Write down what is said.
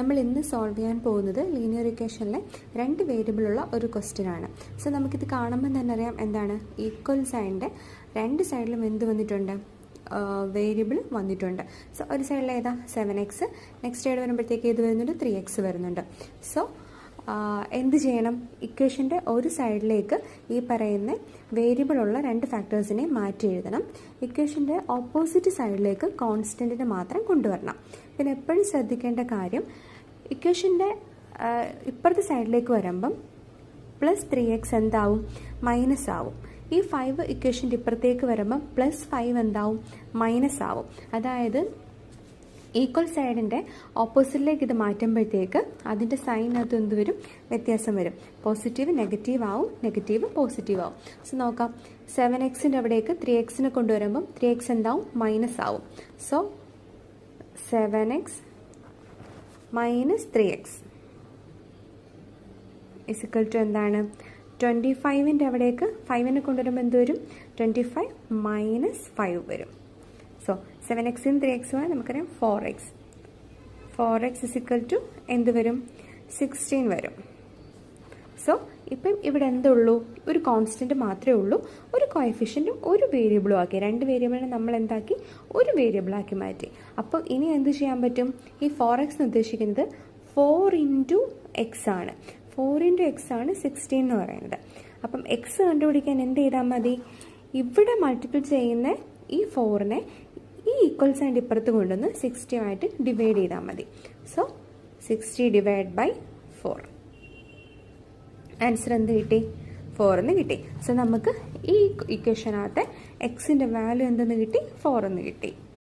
നമ്മൾ ഇന്ന് സോൾവ് ചെയ്യാൻ പോകുന്നത് ലീനിയർ ഇക്വേഷനിലെ രണ്ട് വേരിയബിളുള്ള ഒരു ക്വസ്റ്റ്യൻ ആണ്. സോ നമുക്കിത് കാണുമ്പോൾ തന്നെ അറിയാം എന്താണ്, ഈക്വൽ സൈഡിൻ്റെ രണ്ട് സൈഡിലും എന്ത് വന്നിട്ടുണ്ട്, വേരിയബിൾ വന്നിട്ടുണ്ട്. സോ ഒരു സൈഡിൽ ഏതാ 7x, നെക്സ്റ്റ് സൈഡ് വരുമ്പോഴത്തേക്ക് ഏത് വരുന്നുണ്ട്, 3x വരുന്നുണ്ട്. സോ എന്ത് ചെയ്യണം, ഇക്വേഷൻ്റെ ഒരു സൈഡിലേക്ക് ഈ പറയുന്ന വേരിയബിളുള്ള രണ്ട് ഫാക്ടേഴ്സിനെ മാറ്റി എഴുതണം. ഇക്വേഷൻ്റെ ഓപ്പോസിറ്റ് സൈഡിലേക്ക് കോൺസ്റ്റൻറ്റിനെ മാത്രം കൊണ്ടുവരണം. പിന്നെ എപ്പോഴും ശ്രദ്ധിക്കേണ്ട കാര്യം, ഇക്വേഷൻ്റെ ഇപ്പുറത്തെ സൈഡിലേക്ക് വരുമ്പം പ്ലസ് 3x എന്താവും, മൈനസ് ആവും. ഈ 5 ഇക്വേഷൻ്റെ ഇപ്പുറത്തേക്ക് വരുമ്പം പ്ലസ് 5 എന്താവും, മൈനസ് ആവും. അതായത് ഈക്വൽ സൈഡിൻ്റെ ഓപ്പോസിറ്റിലേക്ക് ഇത് മാറ്റുമ്പോഴത്തേക്ക് അതിൻ്റെ സൈനകത്ത് എന്ത് വരും, വ്യത്യാസം വരും. പോസിറ്റീവ് നെഗറ്റീവ് ആവും, നെഗറ്റീവ് പോസിറ്റീവ് ആവും. സോ നോക്കാം, 7xൻ്റെ അവിടേക്ക് 3xനെ കൊണ്ടുവരുമ്പം 3x എന്താവും, മൈനസ് ആവും. So 7x minus 3x is equal to എന്താണ്, 25ൻ്റെ അവിടേക്ക് 5നെ കൊണ്ടുവരുമ്പോൾ എന്ത് വരും, 25 മൈനസ് 5 വരും. സോ 7xും 3xുമായി നമുക്കറിയാം 4x. 4x ഇസിക്കൽ ടു എന്ത് വരും, 16 വരും. സോ ഇപ്പം ഇവിടെ എന്തുള്ളൂ, ഒരു കോൺസ്റ്റൻറ്റ് മാത്രമേ ഉള്ളൂ, ഒരു കോഎഫിഷ്യൻറ്റും ഒരു വേരിയബിളും ആക്കി. രണ്ട് വേരിയബിളിനെ നമ്മൾ എന്താക്കി, ഒരു വേരിയബിളാക്കി മാറ്റി. അപ്പോൾ ഇനി എന്ത് ചെയ്യാൻ പറ്റും, ഈ 4x എന്ന് ഉദ്ദേശിക്കുന്നത് 4 ഇൻറ്റു എക്സ് ആണ്. 4 ഇൻറ്റു എക്സ് ആണ് 16 എന്ന് പറയുന്നത്. അപ്പം എക്സ് കണ്ടുപിടിക്കാൻ എന്ത് ചെയ്താൽ മതി, ഇവിടെ മൾട്ടിപ്പിൾ ചെയ്യുന്ന ഈ 4നെ ഈ ഈക്വൽ സൈഡ് ഇപ്പുറത്ത് കൊണ്ടുവന്ന് 60 ആയിട്ട് ഡിവൈഡ് ചെയ്താൽ മതി. സോ 60 ഡിവൈഡ് ബൈ 4, ആൻസർ എന്ത് കിട്ടി, 4 എന്ന് കിട്ടി. സോ നമുക്ക് ഈ ഇക്വേഷനകത്തെ എക്സിൻ്റെ വാല്യൂ എന്തെന്ന് കിട്ടി, 4 എന്ന് കിട്ടി.